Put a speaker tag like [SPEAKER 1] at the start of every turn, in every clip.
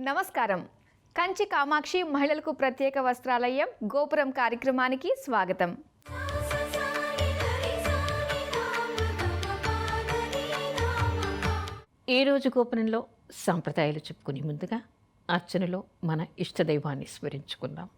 [SPEAKER 1] నమస్కారం. కంచి కామాక్షి మహిళలకు ప్రత్యేక వస్త్రాలయం గోపురం కార్యక్రమానికి స్వాగతం.
[SPEAKER 2] ఈ రోజు గోపురంలో సాంప్రదాయాలు చెప్పుకునే ముందుగా అర్చనలో మన ఇష్టదైవాన్ని స్మరించుకుందాం.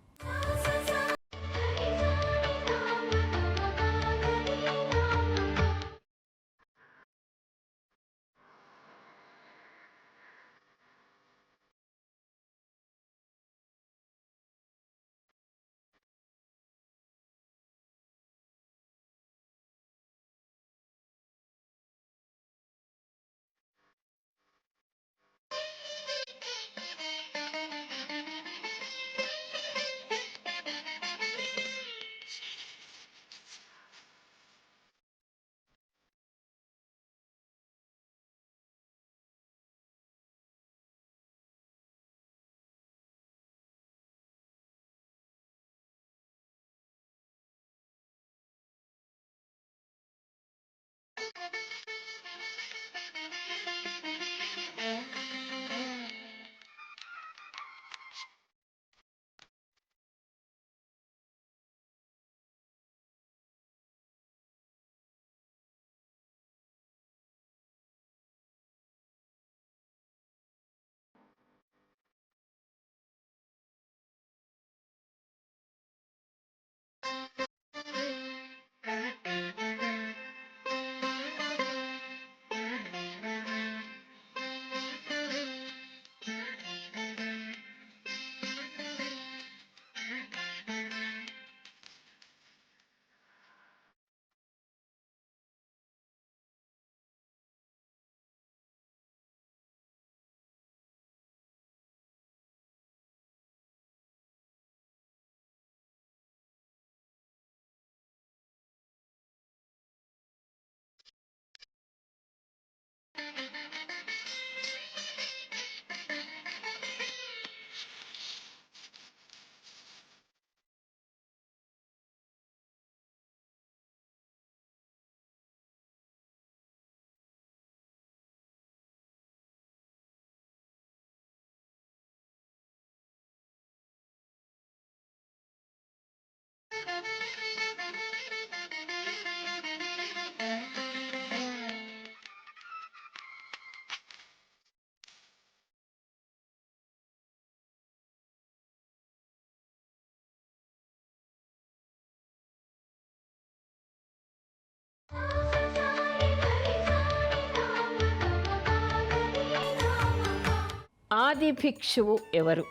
[SPEAKER 2] ఆది భిక్షువు ఎవరు?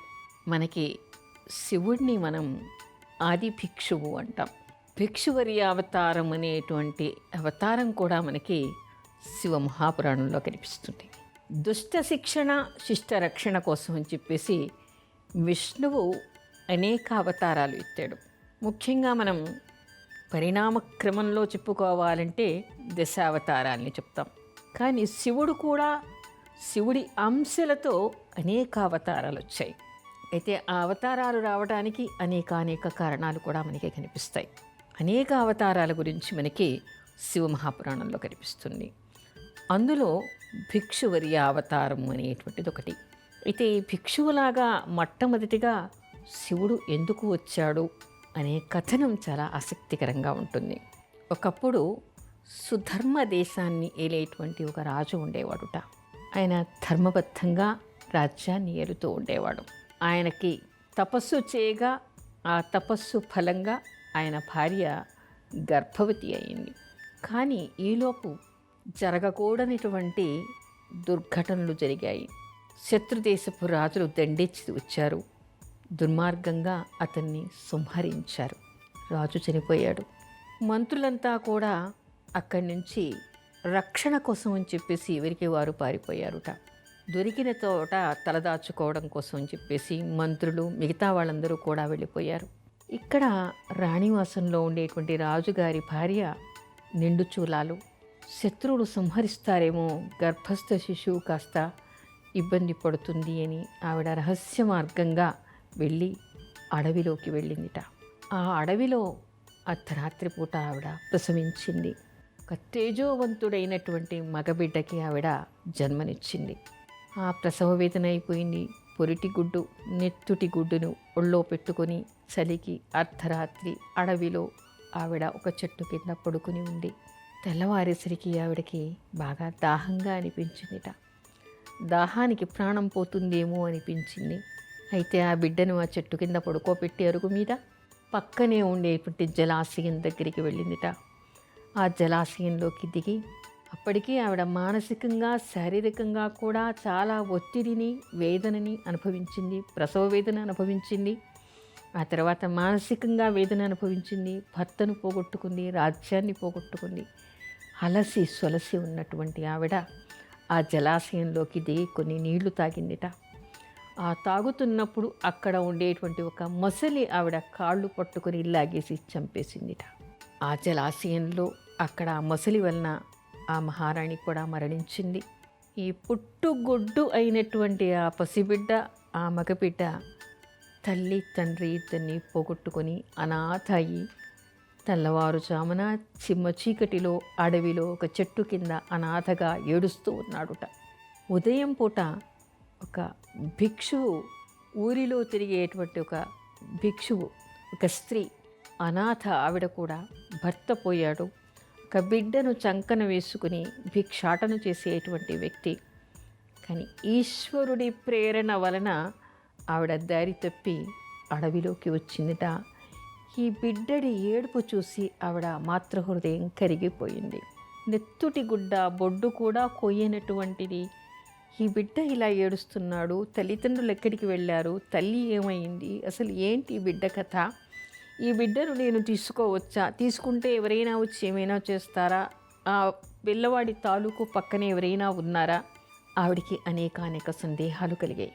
[SPEAKER 2] మనకి శివుడిని మనం ఆది భిక్షువు అంటాం. భిక్షువరి అవతారం అనేటువంటి అవతారం కూడా మనకి శివ మహాపురాణంలో కనిపిస్తుంది. దుష్ట శిక్షణ శిష్ట రక్షణ కోసం అని చెప్పేసి విష్ణువు అనేక అవతారాలు ఎత్తాడు. ముఖ్యంగా మనం పరిణామ క్రమంలో చెప్పుకోవాలంటే దశావతారాల్ని చెప్తాం. కానీ శివుడు కూడా శివుడి అంశలతో అనేక అవతారాలు వచ్చాయి. అయితే ఆ అవతారాలు రావడానికి అనేక కారణాలు కూడా మనకి కనిపిస్తాయి. అనేక అవతారాల గురించి మనకి శివ మహాపురాణంలో కనిపిస్తుంది. అందులో భిక్షువరి అవతారం అనేటువంటిది ఒకటి. అయితే ఈ భిక్షువులాగా మొట్టమొదటిగా శివుడు ఎందుకు వచ్చాడు అనే కథనం చాలా ఆసక్తికరంగా ఉంటుంది. ఒకప్పుడు సుధర్మ దేశాన్ని ఏలేటువంటి ఒక రాజు ఉండేవాడుట. ఆయన ధర్మబద్ధంగా రాజ్యాన్ని ఏలుతూ ఉండేవాడు. ఆయనకి తపస్సు చేయగా ఆ తపస్సు ఫలంగా ఆయన భార్య గర్భవతి అయింది. కానీ ఈలోపు జరగకూడనటువంటి దుర్ఘటనలు జరిగాయి. శత్రుదేశపు రాజులు దండెత్తి వచ్చారు. దుర్మార్గంగా అతన్ని సంహరించారు. రాజు చనిపోయాడు. మంత్రులంతా కూడా అక్కడి నుంచి రక్షణ కోసం అని చెప్పేసి ఎవరికి వారు పారిపోయారుట. దొరికిన తోట తలదాచుకోవడం కోసం అని చెప్పేసి మంత్రులు మిగతా వాళ్ళందరూ కూడా వెళ్ళిపోయారు. ఇక్కడ రాణివాసంలో ఉండేటువంటి రాజుగారి భార్య నిండు చూలాలు. శత్రువులు సంహరిస్తారేమో, గర్భస్థ శిశువు కాస్త ఇబ్బంది పడుతుంది అని ఆవిడ రహస్య మార్గంగా వెళ్ళి అడవిలోకి వెళ్ళిందిట. ఆ అడవిలో అర్ధరాత్రి పూట ఆవిడ ప్రసవించింది. ఒక తేజోవంతుడైనటువంటి మగబిడ్డకి ఆవిడ జన్మనిచ్చింది. ఆ ప్రసవ వేదన అయిపోయింది. పొరిటి గుడ్డు నెత్తుటి గుడ్డును ఒళ్ళో పెట్టుకొని చలికి అర్ధరాత్రి అడవిలో ఆవిడ ఒక చెట్టు కింద పడుకుని ఉంది. తెల్లవారేసరికి ఆవిడకి బాగా దాహంగా అనిపించిందిట. దాహానికి ప్రాణం పోతుందేమో అనిపించింది. అయితే ఆ బిడ్డను ఆ చెట్టు కింద పడుకోబెట్టి అరుగు మీద పక్కనే ఉండేటువంటి జలాశయం దగ్గరికి వెళ్ళిందిట. ఆ జలాశయంలోకి దిగి అప్పటికీ ఆవిడ మానసికంగా శారీరకంగా కూడా చాలా ఒత్తిడిని వేదనని అనుభవించింది. ప్రసవ వేదన అనుభవించింది. ఆ తర్వాత మానసికంగా వేదన అనుభవించింది. భర్తను పోగొట్టుకుంది, రాజ్యాన్ని పోగొట్టుకుంది. అలసి సొలసి ఉన్నటువంటి ఆవిడ ఆ జలాశయంలోకి దిగి కొన్ని నీళ్లు తాగిందిట. ఆ తాగుతున్నప్పుడు అక్కడ ఉండేటువంటి ఒక మొసలి ఆవిడ కాళ్ళు పట్టుకొని లాగేసి చంపేసిందిట. ఆ జలాశయంలో అక్కడ ఆ మొసలి వలన ఆ మహారాణి కూడా మరణించింది. ఈ పుట్టుగొడ్డు అయినటువంటి ఆ పసిబిడ్డ, ఆ మగబిడ్డ తల్లి తండ్రి ఇద్దరిని పోగొట్టుకొని అనాథ అయి తెల్లవారుజామున చిమ్మ చీకటిలో అడవిలో ఒక చెట్టు కింద అనాథగా ఏడుస్తూ ఉన్నాడుట. ఉదయం పూట ఒక భిక్షువు, ఊరిలో తిరిగేటువంటి ఒక భిక్షువు, ఒక స్త్రీ, అనాథ ఆవిడ కూడా భర్త పోయాడు, ఒక బిడ్డను చంకన వేసుకుని భిక్షాటన చేసేటువంటి వ్యక్తి. కానీ ఈశ్వరుడి ప్రేరణ వలన ఆవిడ దారి తప్పి అడవిలోకి వచ్చిందిట. ఈ బిడ్డడి ఏడుపు చూసి ఆవిడ మాతృహృదయం కరిగిపోయింది. నెత్తుటి గుడ్డ బొడ్డు కూడా కొయ్యనటువంటిది. ఈ బిడ్డ ఇలా ఏడుస్తున్నాడు, తల్లిదండ్రులు ఎక్కడికి వెళ్ళారు, తల్లి ఏమైంది, అసలు ఏంటి ఈ బిడ్డ కథ, ఈ బిడ్డను నేను తీసుకోవచ్చా, తీసుకుంటే ఎవరైనా వచ్చి ఏమైనా చేస్తారా, ఆ పిల్లవాడి తాలూకు పక్కనే ఎవరైనా ఉన్నారా, ఆవిడికి అనేక సందేహాలు కలిగాయి.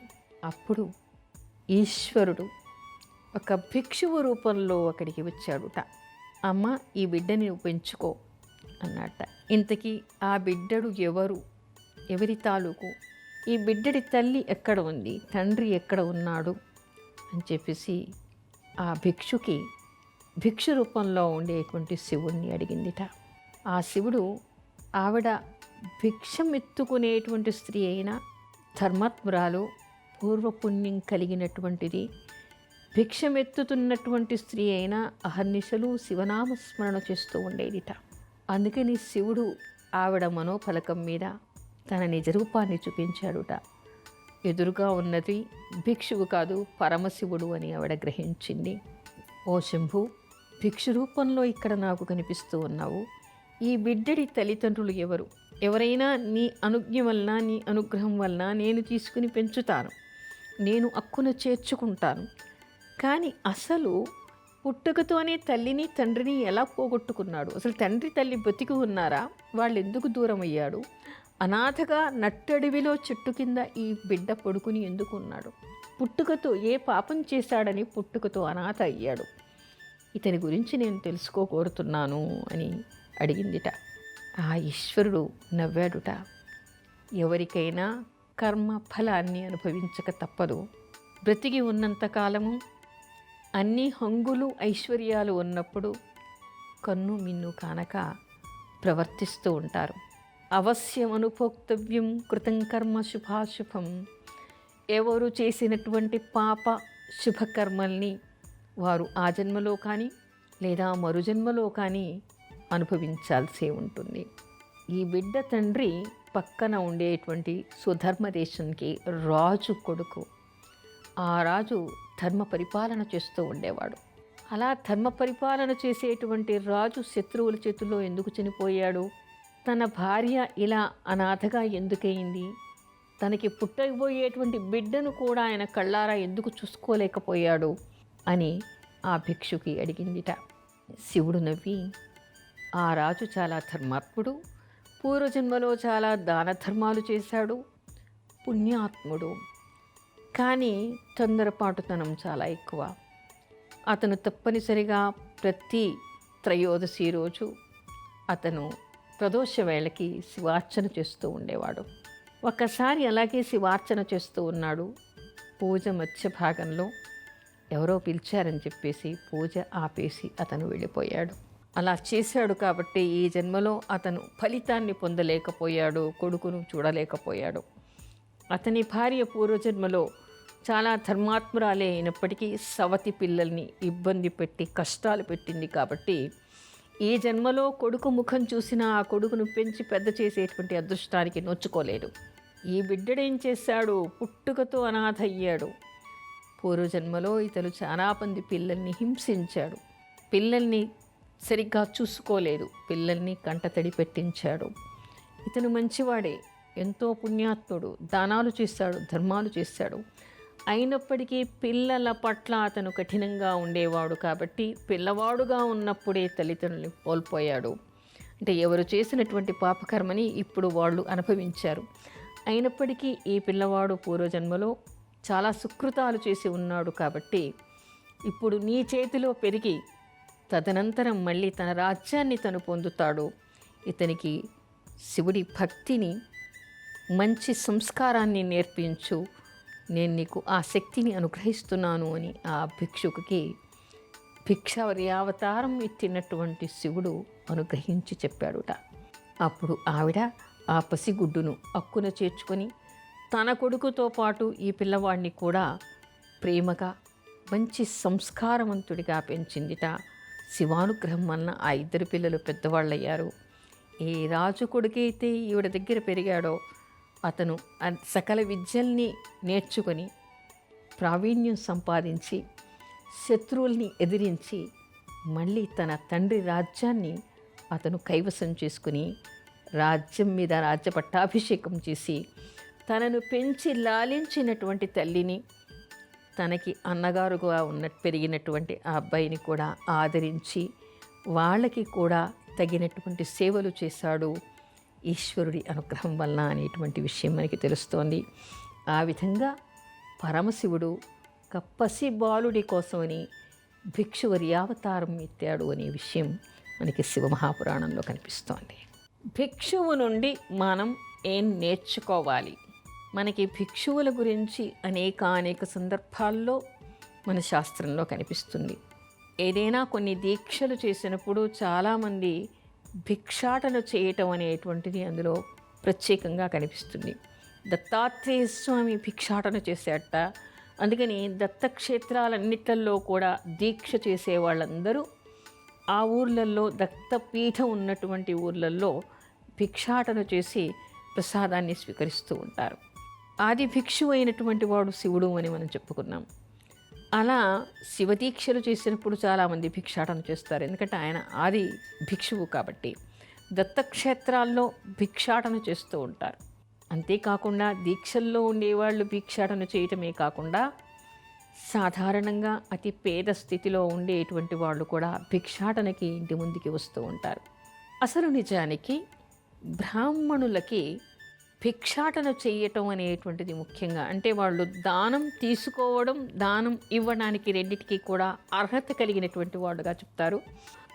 [SPEAKER 2] అప్పుడు ఈశ్వరుడు ఒక భిక్షువు రూపంలో అక్కడికి వచ్చాడుట. అమ్మ, ఈ బిడ్డని నువ్వు పెంచుకో అన్నట్ట. ఇంతకీ ఆ బిడ్డడు ఎవరు, ఎవరి తాలూకు, ఈ బిడ్డడి తల్లి ఎక్కడ ఉంది, తండ్రి ఎక్కడ ఉన్నాడు అని చెప్పేసి ఆ భిక్షుకి భిక్షు రూపంలో ఉండేటువంటి శివుణ్ణి అడిగిందిట. ఆ శివుడు ఆవిడ భిక్షం ఎత్తుకునేటువంటి స్త్రీ అయిన ధర్మాత్మురాలు, పూర్వపుణ్యం కలిగినటువంటిది, భిక్షమెత్తుతున్నటువంటి స్త్రీ అయినా అహర్నిశలు శివనామస్మరణ చేస్తూ ఉండేదిట. అందుకని శివుడు ఆవిడ మనోఫలకం మీద తన నిజరూపాన్ని చూపించాడుట. ఎదురుగా ఉన్నది భిక్షువు కాదు, పరమశివుడు అని ఆవిడ గ్రహించింది. ఓ శంభు, భిక్షు రూపంలో ఇక్కడ నాకు కనిపిస్తూ ఉన్నావు. ఈ బిడ్డడి తల్లిదండ్రులు ఎవరు? ఎవరైనా నీ అనుజ్ఞ వలన, నీ అనుగ్రహం వలన నేను తీసుకుని పెంచుతాను, నేను అక్కున చేర్చుకుంటాను. కానీ అసలు పుట్టుకతోనే తల్లిని తండ్రిని ఎలా పోగొట్టుకున్నాడు? అసలు తండ్రి తల్లి బతికి ఉన్నారా? వాళ్ళు ఎందుకు దూరం అయ్యాడు? అనాథగా నట్టడివిలో చెట్టు కింద ఈ బిడ్డ పడుకుని ఎందుకు ఉన్నాడు? పుట్టుకతో ఏ పాపం చేశాడని పుట్టుకతో అనాథ అయ్యాడు? ఇతని గురించి నేను తెలుసుకోగోరుతున్నాను అని అడిగిందిట. ఆ ఈశ్వరుడు నవ్వాడుట. ఎవరికైనా కర్మ ఫలాన్ని అనుభవించక తప్పదు. బ్రతికి ఉన్నంతకాలము అన్ని హంగులు ఐశ్వర్యాలు ఉన్నప్పుడు కన్ను మిన్ను కానక ప్రవర్తిస్తూ ఉంటారు. అవశ్యం అనుభోక్తవ్యం కృతం కర్మ శుభాశుభం. ఎవరు చేసినటువంటి పాప శుభకర్మల్ని వారు ఆ జన్మలో కానీ లేదా మరు జన్మలో కానీ అనుభవించాల్సి ఉంటుంది. ఈ బిడ్డ తండ్రి పక్కన ఉండేటువంటి సుధర్మ దేశానికి రాజు కొడుకు. ఆ రాజు ధర్మ పరిపాలన చేస్తూ ఉండేవాడు. అలా ధర్మ పరిపాలన చేసేటువంటి రాజు శత్రువుల చేతుల్లో ఎందుకు చనిపోయాడు? తన భార్య ఇలా అనాథగా ఎందుకయింది? తనకి పుట్టబోయేటువంటి బిడ్డను కూడా ఆయన కళ్ళారా ఎందుకు చూసుకోలేకపోయాడు అని ఆ భిక్షుకి అడిగిందిట. శివుడు నవ్వి, ఆ రాజు చాలా ధర్మాత్ముడు, పూర్వజన్మలో చాలా దాన ధర్మాలు చేశాడు, పుణ్యాత్ముడు. కానీ తొందరపాటుతనం చాలా ఎక్కువ. అతను తప్పనిసరిగా ప్రతి త్రయోదశి రోజు అతను ప్రదోష వేళకి శివార్చన చేస్తూ ఉండేవాడు. ఒక్కసారి అలాగే శివార్చన చేస్తూ ఉన్నాడు. పూజ మధ్య భాగంలో ఎవరో పిలిచారని చెప్పేసి పూజ ఆపేసి అతను వెళ్ళిపోయాడు. అలా చేశాడు కాబట్టి ఈ జన్మలో అతను ఫలితాన్ని పొందలేకపోయాడు, కొడుకును చూడలేకపోయాడు. అతని భార్య పూర్వజన్మలో చాలా ధర్మాత్మురాలే అయినప్పటికీ సవతి పిల్లల్ని ఇబ్బంది పెట్టి కష్టాలు పెట్టింది కాబట్టి ఈ జన్మలో కొడుకు ముఖం చూసినా ఆ కొడుకును పెంచి పెద్ద చేసేటువంటి అదృష్టానికి నోచుకోలేదు. ఈ బిడ్డడేం చేశాడు, పుట్టుకతో అనాథ అయ్యాడు. పూర్వజన్మలో ఇతను చాలా మంది పిల్లల్ని హింసించాడు, పిల్లల్ని సరిగ్గా చూసుకోలేదు, పిల్లల్ని కంటతడి పెట్టించాడు. ఇతను మంచివాడే, ఎంతో పుణ్యాత్ముడు, దానాలు చేశాడు, ధర్మాలు చేశాడు. అయినప్పటికీ పిల్లల పట్ల అతను కఠినంగా ఉండేవాడు కాబట్టి పిల్లవాడుగా ఉన్నప్పుడే తల్లిదండ్రులను కోల్పోయాడు. అంటే ఎవరు చేసినటువంటి పాపకర్మని ఇప్పుడు వాళ్ళు అనుభవించారు. అయినప్పటికీ ఈ పిల్లవాడు పూర్వజన్మలో చాలా సుకృతాలు చేసి ఉన్నాడు కాబట్టి ఇప్పుడు నీ చేతిలో పెరిగి తదనంతరం మళ్ళీ తన రాజ్యాన్ని తను పొందుతాడు. ఇతనికి శివుడి భక్తిని, మంచి సంస్కారాన్ని నేర్పించు, నేను నీకు ఆ శక్తిని అనుగ్రహిస్తున్నాను అని ఆ భిక్షుకుకి భిక్షావతారం ఎత్తినటువంటి శివుడు అనుగ్రహించి చెప్పాడుట. అప్పుడు ఆవిడ ఆ పసిగుడ్డును అక్కున చేర్చుకొని తన కొడుకుతో పాటు ఈ పిల్లవాడిని కూడా ప్రేమగా మంచి సంస్కారవంతుడిగా పెంచిందిట. శివానుగ్రహం వలన ఆ ఇద్దరు పిల్లలు పెద్దవాళ్ళయ్యారు. ఏ రాజు కొడుకైతే ఈవిడ దగ్గర పెరిగాడో అతను సకల విద్యల్ని నేర్చుకొని ప్రావీణ్యం సంపాదించి శత్రువుల్ని ఎదిరించి మళ్ళీ తన తండ్రి రాజ్యాన్ని అతను కైవసం చేసుకుని రాజ్యం మీద రాజ్య పట్టాభిషేకం చేసి తనను పెంచి లాలించినటువంటి తల్లిని, తనకి అన్నగారుగా పెరిగినటువంటి ఆ అబ్బాయిని కూడా ఆదరించి వాళ్ళకి కూడా తగినటువంటి సేవలు చేశాడు ఈశ్వరుడి అనుగ్రహం వలన అనేటువంటి విషయం మనకి తెలుస్తోంది. ఆ విధంగా పరమశివుడు పసి బాలుడి కోసమని భిక్షువర్యావతారం ఎత్తాడు అనే విషయం మనకి శివమహాపురాణంలో కనిపిస్తోంది. భిక్షువు నుండి మనం ఏం నేర్చుకోవాలి? మనకి భిక్షువుల గురించి అనేక సందర్భాల్లో మన శాస్త్రంలో కనిపిస్తుంది. ఏదైనా కొన్ని దీక్షలు చేసినప్పుడు చాలామంది భిక్షాటన చేయటం అనేటువంటిది అందులో ప్రత్యేకంగా కనిపిస్తుంది. దత్తాత్రేయ స్వామి భిక్షాటన చేసేట. అందుకని దత్తక్షేత్రాలన్నిట్లలో కూడా దీక్ష చేసే వాళ్ళందరూ ఆ ఊర్లలో దత్తపీఠం ఉన్నటువంటి ఊర్లలో భిక్షాటన చేసి ప్రసాదాన్ని స్వీకరిస్తూ ఉంటారు. ఆది భిక్షువు అయినటువంటి వాడు శివుడు అని మనం చెప్పుకున్నాం. అలా శివదీక్షలు చేసినప్పుడు చాలామంది భిక్షాటన చేస్తారు, ఎందుకంటే ఆయన ఆది భిక్షువు కాబట్టి. దత్తక్షేత్రాల్లో భిక్షాటన చేస్తూ ఉంటారు. అంతేకాకుండా దీక్షల్లో ఉండేవాళ్ళు భిక్షాటన చేయటమే కాకుండా సాధారణంగా అతి పేద స్థితిలో ఉండేటువంటి వాళ్ళు కూడా భిక్షాటనకి ఇంటి ముందుకి వస్తూ ఉంటారు. అసలు నిజానికి బ్రాహ్మణులకి భిక్షాటన చేయటం అనేటువంటిది ముఖ్యంగా, అంటే వాళ్ళు దానం తీసుకోవడం, దానం ఇవ్వడానికి రెండింటికి కూడా అర్హత కలిగినటువంటి వాళ్ళుగా చెప్తారు.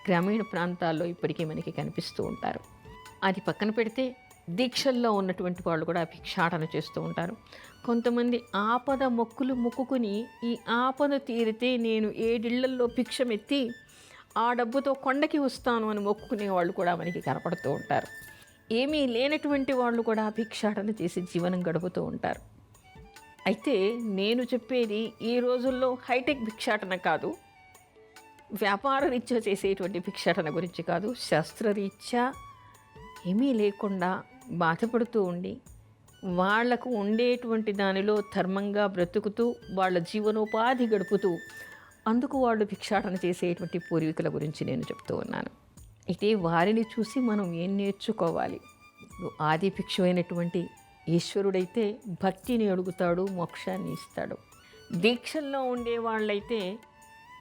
[SPEAKER 2] గ్రామీణ ప్రాంతాల్లో ఇప్పటికీ మనకి కనిపిస్తూ ఉంటారు. అది పక్కన పెడితే దీక్షల్లో ఉన్నటువంటి వాళ్ళు కూడా భిక్షాటన చేస్తూ ఉంటారు. కొంతమంది ఆపద మొక్కులు మొక్కుకుని ఈ ఆపద తీరితే నేను 7 ఇళ్లల్లో భిక్షమెత్తి ఆ డబ్బుతో కొండకి వస్తాను అని మొక్కుకునే వాళ్ళు కూడా మనకి కనపడుతూ ఉంటారు. ఏమీ లేనటువంటి వాళ్ళు కూడా భిక్షాటన చేసి జీవనం గడుపుతూ ఉంటారు. అయితే నేను చెప్పేది ఈ రోజుల్లో హైటెక్ భిక్షాటన కాదు, వ్యాపార రీత్యా చేసేటువంటి భిక్షాటన గురించి కాదు. శాస్త్రరీత్యా ఏమీ లేకుండా బాధపడుతూ ఉండి వాళ్లకు ఉండేటువంటి దానిలో ధర్మంగా బ్రతుకుతూ వాళ్ళ జీవనోపాధి గడుపుతూ అందుకు వాళ్ళు భిక్షాటన చేసేటువంటి పూర్వీకుల గురించి నేను చెప్తూ ఉన్నాను. అయితే వారిని చూసి మనం ఏం నేర్చుకోవాలి? ఆది భిక్షు అయినటువంటి ఈశ్వరుడైతే భక్తిని అడుగుతాడు, మోక్షాన్ని ఇస్తాడు. దీక్షల్లో ఉండే వాళ్ళైతే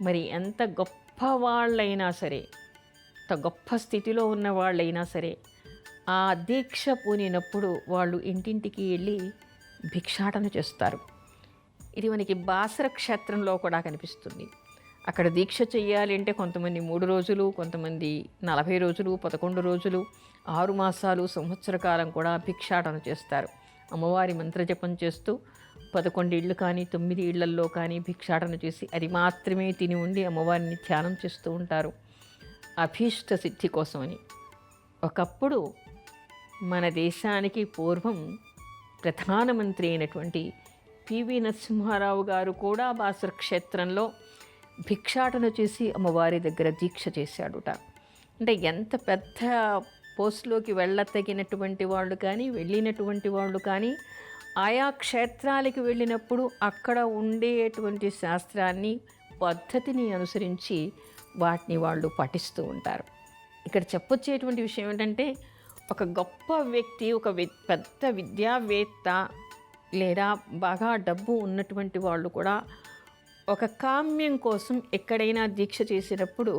[SPEAKER 2] మరి ఎంత గొప్ప వాళ్ళైనా సరే, ఎంత గొప్ప స్థితిలో ఉన్న వాళ్ళైనా సరే, ఆ దీక్ష పూనినప్పుడు వాళ్ళు ఇంటింటికి వెళ్ళి భిక్షాటన చేస్తారు. ఇది మనకి బాసర క్షేత్రంలో కూడా కనిపిస్తుంది. అక్కడ దీక్ష చెయ్యాలి అంటే కొంతమంది 3 రోజులు, కొంతమంది 40 రోజులు, 11 రోజులు, 6 మాసాలు, సంవత్సర కాలం కూడా భిక్షాటన చేస్తారు. అమ్మవారి మంత్రజపం చేస్తూ 11 ఇళ్ళు కానీ 9 ఇళ్లల్లో కానీ భిక్షాటన చేసి అది మాత్రమే తిని ఉండి అమ్మవారిని ధ్యానం చేస్తూ ఉంటారు అభీష్ట సిద్ధి కోసమని. ఒకప్పుడు మన దేశానికి పూర్వం ప్రధానమంత్రి అయినటువంటి పివి నరసింహారావు గారు కూడా బాసర క్షేత్రంలో భిక్షాటన చేసి అమ్మవారి దగ్గర దీక్ష చేశాడుట. అంటే ఎంత పెద్ద పోస్టులోకి వెళ్ళతగినటువంటి వాళ్ళు కానీ వెళ్ళినటువంటి వాళ్ళు కానీ ఆయా క్షేత్రాలకి వెళ్ళినప్పుడు అక్కడ ఉండేటువంటి శాస్త్రాన్ని పద్ధతిని అనుసరించి వాటిని వాళ్ళు పఠిస్తూ ఉంటారు. ఇక్కడ చెప్పొచ్చేటువంటి విషయం ఏంటంటే, ఒక గొప్ప వ్యక్తి, ఒక పెద్ద విద్యావేత్త లేదా బాగా డబ్బు ఉన్నటువంటి వాళ్ళు కూడా ఒక కామ్యం కోసం ఎక్కడైనా దీక్ష చేసినప్పుడు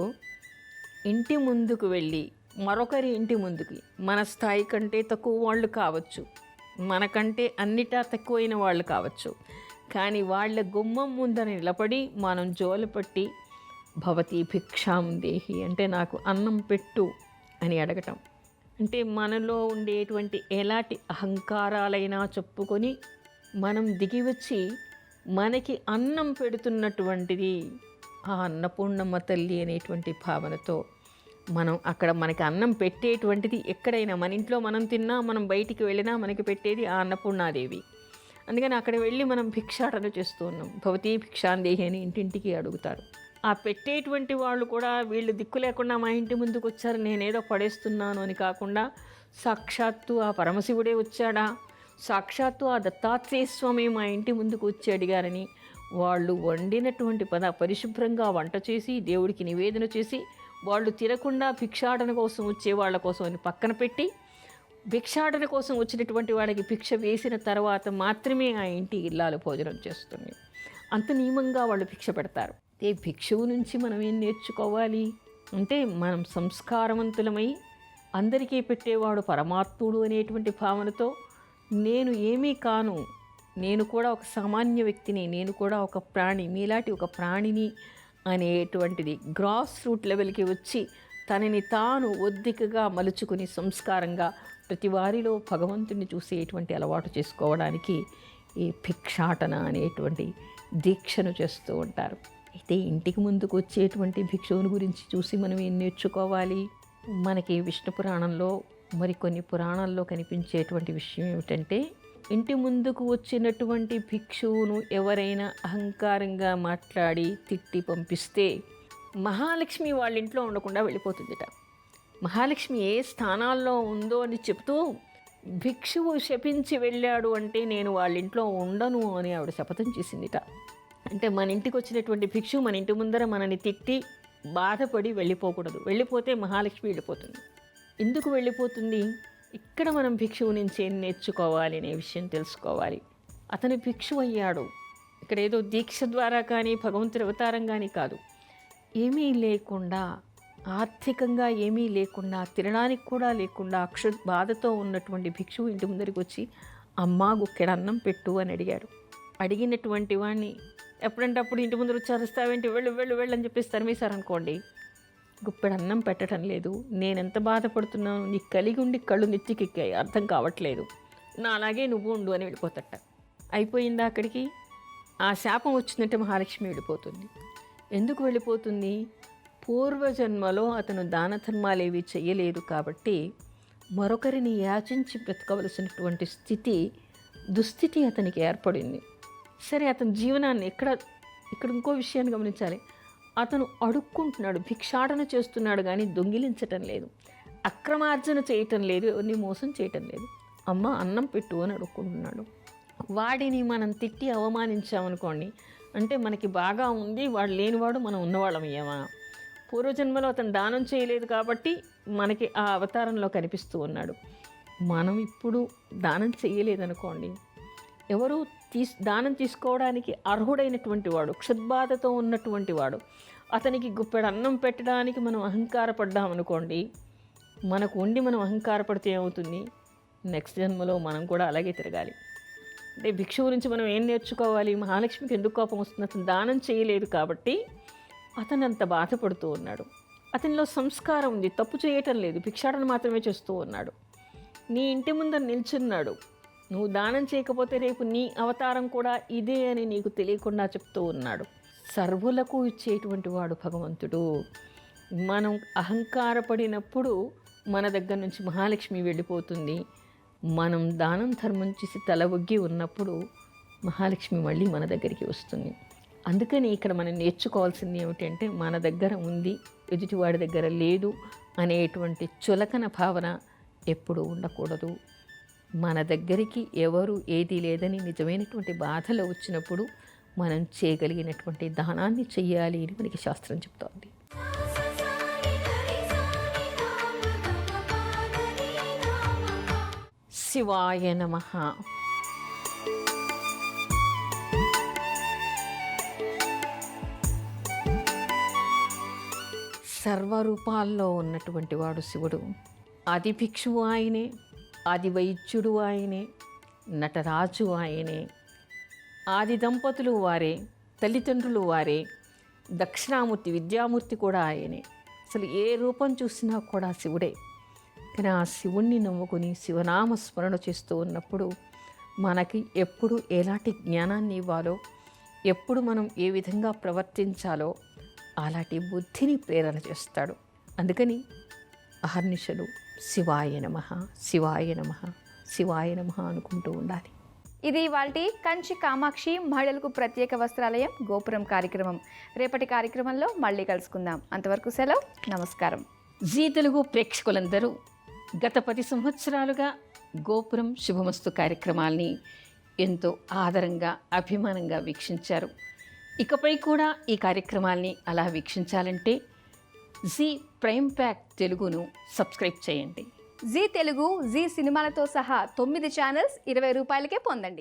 [SPEAKER 2] ఇంటి ముందుకు వెళ్ళి మరొకరి ఇంటి ముందుకి, మన స్థాయి కంటే తక్కువ వాళ్ళు కావచ్చు, మనకంటే అన్నిటా తక్కువైన వాళ్ళు కావచ్చు, కానీ వాళ్ళ గుమ్మం ముందర నిలబడి మనం జోలపట్టి భవతి భిక్షాం దేహి అంటే నాకు అన్నం పెట్టు అని అడగటం. అంటే మనలో ఉండేటువంటి ఎలాంటి అహంకారాలైనా చెప్పుకొని మనం దిగి వచ్చి మనకి అన్నం పెడుతున్నటువంటిది ఆ అన్నపూర్ణమ్మ తల్లి అనేటువంటి భావనతో మనం అక్కడ మనకి అన్నం పెట్టేటువంటిది ఎక్కడైనా మన ఇంట్లో మనం తిన్నా, మనం బయటికి వెళ్ళినా మనకి పెట్టేది ఆ అన్నపూర్ణాదేవి. అందుకని అక్కడ వెళ్ళి మనం భిక్షాటన చేస్తూ ఉన్నాం. భవతి భిక్షాందేహి అని ఇంటింటికి అడుగుతారు. ఆ పెట్టేటువంటి వాళ్ళు కూడా వీళ్ళు దిక్కు లేకుండా మా ఇంటి ముందుకు వచ్చారు, నేనేదో పడేస్తున్నాను అని కాకుండా సాక్షాత్తు ఆ పరమశివుడే వచ్చాడా, సాక్షాత్తు ఆ దత్తాత్రేయ స్వామి మా ఇంటి ముందుకు వచ్చి అడిగారని వాళ్ళు వండినటువంటి పరిశుభ్రంగా వంట చేసి దేవుడికి నివేదన చేసి వాళ్ళు తినకుండా భిక్షాటన కోసం వచ్చే వాళ్ళ కోసం అని పక్కన పెట్టి భిక్షాటన కోసం వచ్చినటువంటి వాళ్ళకి భిక్ష వేసిన తర్వాత మాత్రమే ఆ ఇంటి ఇల్లాలు భోజనం చేస్తుంది. అంత నియమంగా వాళ్ళు భిక్ష పెడతారు. ఏ భిక్షువు నుంచి మనం ఏం నేర్చుకోవాలి అంటే, మనం సంస్కారవంతులమై అందరికీ పెట్టేవాడు పరమాత్ముడు అనేటువంటి భావనతో నేను ఏమీ కాను, నేను కూడా ఒక సామాన్య వ్యక్తిని, నేను కూడా ఒక ప్రాణి, మీలాంటి ఒక ప్రాణిని అనేటువంటిది గ్రాస్ రూట్ లెవెల్కి వచ్చి తనని తాను ఒద్దికగా మలుచుకుని సంస్కారంగా ప్రతి వారిలో భగవంతుని చూసేటువంటి అలవాటు చేసుకోవడానికి ఈ భిక్షాటన అనేటువంటి దీక్షను చేస్తూ ఉంటారు. అయితే ఇంటికి ముందుకు వచ్చేటువంటి భిక్షువుని గురించి చూసి మనం ఏం నేర్చుకోవాలి? మనకి విష్ణు పురాణంలో మరికొన్ని పురాణాల్లో కనిపించేటువంటి విషయం ఏమిటంటే, ఇంటి ముందుకు వచ్చినటువంటి భిక్షువును ఎవరైనా అహంకారంగా మాట్లాడి తిట్టి పంపిస్తే మహాలక్ష్మి వాళ్ళ ఇంట్లో ఉండకుండా వెళ్ళిపోతుందిట. మహాలక్ష్మి ఏ స్థానాల్లో ఉందో అని చెప్తూ భిక్షువు శపించి వెళ్ళాడు అంటే నేను వాళ్ళ ఇంట్లో ఉండను అని ఆవిడ శపథం చేసిందిట. అంటే మన ఇంటికి వచ్చినటువంటి భిక్షువు మన ఇంటి ముందర మనని తిట్టి బాధపడి వెళ్ళిపోకూడదు. వెళ్ళిపోతే మహాలక్ష్మి వెళ్ళిపోతుంది. ఎందుకు వెళ్ళిపోతుంది? ఇక్కడ మనం భిక్షువు నుంచి ఏం నేర్చుకోవాలి అనే విషయం తెలుసుకోవాలి. అతను భిక్షువు అయ్యాడు. ఇక్కడ ఏదో దీక్ష ద్వారా కానీ భగవంతుడి అవతారం కానీ కాదు. ఏమీ లేకుండా, ఆర్థికంగా ఏమీ లేకుండా, తినడానికి కూడా లేకుండా బాధతో ఉన్నటువంటి భిక్షువు ఇంటి ముందరికి వచ్చి అమ్మా గుక్కెడ అన్నం పెట్టు అని అడిగాడు. అడిగినటువంటి వాడిని ఎప్పుడంటప్పుడు ఇంటి ముందర వచ్చారుస్తావేంటి, వెళ్ళు వెళ్ళు వెళ్ళు అని చెప్పేసి తరిమేశారనుకోండి, గుప్పెడు అన్నం పెట్టడం లేదు, నేనెంత బాధపడుతున్నాను, నీకు కలిగి ఉండి కళ్ళు నెత్తికెక్కాయి, అర్థం కావట్లేదు, నా అలాగే నువ్వు ఉండు అని వెళ్ళిపోతట. అయిపోయిందా అక్కడికి? ఆ శాపం వచ్చినట్టు మహాలక్ష్మి వెళ్ళిపోతుంది. ఎందుకు వెళ్ళిపోతుంది? పూర్వజన్మలో అతను దాన ధర్మాలేవి చెయ్యలేదు కాబట్టి మరొకరిని యాచించి బ్రతకవలసినటువంటి దుస్థితి అతనికి ఏర్పడింది. సరే, అతని జీవనాన్ని ఇక్కడ ఇంకో విషయాన్ని గమనించాలి. అతను అడుక్కుంటున్నాడు, భిక్షాటన చేస్తున్నాడు, కానీ దొంగిలించటం లేదు, అక్రమార్జన చేయటం లేదు, ఎవరిని మోసం చేయటం లేదు. అమ్మ అన్నం పెట్టు అని అడుక్కుంటున్నాడు. వాడిని మనం తిట్టి అవమానించామనుకోండి, అంటే మనకి బాగా ఉంది, వాడు లేనివాడు మనం ఉన్నవాళ్ళం అయ్యామా? పూర్వజన్మలో అతను దానం చేయలేదు కాబట్టి మనకి ఆ అవతారంలో కనిపిస్తూ ఉన్నాడు. మనం ఇప్పుడు దానం చేయలేదనుకోండి, ఎవరు దానం తీసుకోవడానికి అర్హుడైనటువంటి వాడు, క్షుద్బాధతో ఉన్నటువంటి వాడు, అతనికి గుప్పెడు అన్నం పెట్టడానికి మనం అహంకారపడ్డామనుకోండి, మనకు ఉండి మనం అహంకారపడితే ఏమవుతుంది? నెక్స్ట్ జన్మలో మనం కూడా అలాగే తిరగాలి. అంటే భిక్షువు నుంచి మనం ఏం నేర్చుకోవాలి? మహాలక్ష్మికి ఎందుకు కోపం వస్తుంది? అతను దానం చేయలేదు కాబట్టి అతను అంత బాధపడుతూ ఉన్నాడు. అతనిలో సంస్కారం ఉంది, తప్పు చేయటం లేదు, భిక్షాటన మాత్రమే చేస్తూ ఉన్నాడు. నీ ఇంటి ముందర నిల్చున్నాడు, నువ్వు దానం చేయకపోతే రేపు నీ అవతారం కూడా ఇదే అని నీకు తెలియకుండా చెప్తూ ఉన్నాడు. సర్వులకు ఇచ్చేటువంటి వాడు భగవంతుడు. మనం అహంకారపడినప్పుడు మన దగ్గర నుంచి మహాలక్ష్మి వెళ్ళిపోతుంది. మనం దానం ధర్మం చేసి తల ఒగ్గి ఉన్నప్పుడు మహాలక్ష్మి మళ్ళీ మన దగ్గరికి వస్తుంది. అందుకని ఇక్కడ మనం నేర్చుకోవాల్సింది ఏమిటంటే మన దగ్గర ఉంది, ఎదుటివాడి దగ్గర లేదు అనేటువంటి చులకన భావన ఎప్పుడూ ఉండకూడదు. మన దగ్గరికి ఎవరు ఏది లేదని నిజమైనటువంటి బాధలు వచ్చినప్పుడు మనం చేయగలిగినటువంటి దానాన్ని చెయ్యాలి అని మనకి శాస్త్రం చెప్తోంది. శివాయ నమః. సర్వరూపాల్లో ఉన్నటువంటి వాడు శివుడు. ఆది భిక్షువు ఆయనే, ఆది వైద్యుడు ఆయనే, నటరాజు ఆయనే, ఆది దంపతులు వారే, తల్లిదండ్రులు వారే, దక్షిణామూర్తి విద్యామూర్తి కూడా ఆయనే. అసలు ఏ రూపం చూసినా కూడా శివుడే. కానీ ఆ శివుణ్ణి నమ్ముకుని శివనామ స్మరణ చేస్తూ ఉన్నప్పుడు మనకి ఎప్పుడు ఎలాంటి జ్ఞానాన్ని ఇవ్వాలో, ఎప్పుడు మనం ఏ విధంగా ప్రవర్తించాలో అలాంటి బుద్ధిని ప్రేరణ చేస్తాడు. అందుకని అహర్నిశలు శివాయ నమః, శివాయ నమః, శివాయ నమః అనుకుంటూ ఉండాలి.
[SPEAKER 1] ఇది ఇవాల్టి కంచి కామాక్షి మహిళలకు ప్రత్యేక వస్త్రాలయం గోపురం కార్యక్రమం. రేపటి కార్యక్రమంలో మళ్ళీ కలుసుకుందాం. అంతవరకు సెలవు, నమస్కారం.
[SPEAKER 2] జీ తెలుగు ప్రేక్షకులందరూ గత 10 సంవత్సరాలుగా గోపురం శుభమస్తు కార్యక్రమాల్ని ఎంతో ఆదరంగా అభిమానంగా వీక్షించారు. ఇకపై కూడా ఈ కార్యక్రమాల్ని అలా వీక్షించాలంటే జీ ప్రైమ్ ప్యాక్ తెలుగును సబ్స్క్రైబ్ చేయండి.
[SPEAKER 1] జీ తెలుగు, జీ సినిమాలతో సహా 9 ఛానల్స్ 20 రూపాయలకే పొందండి.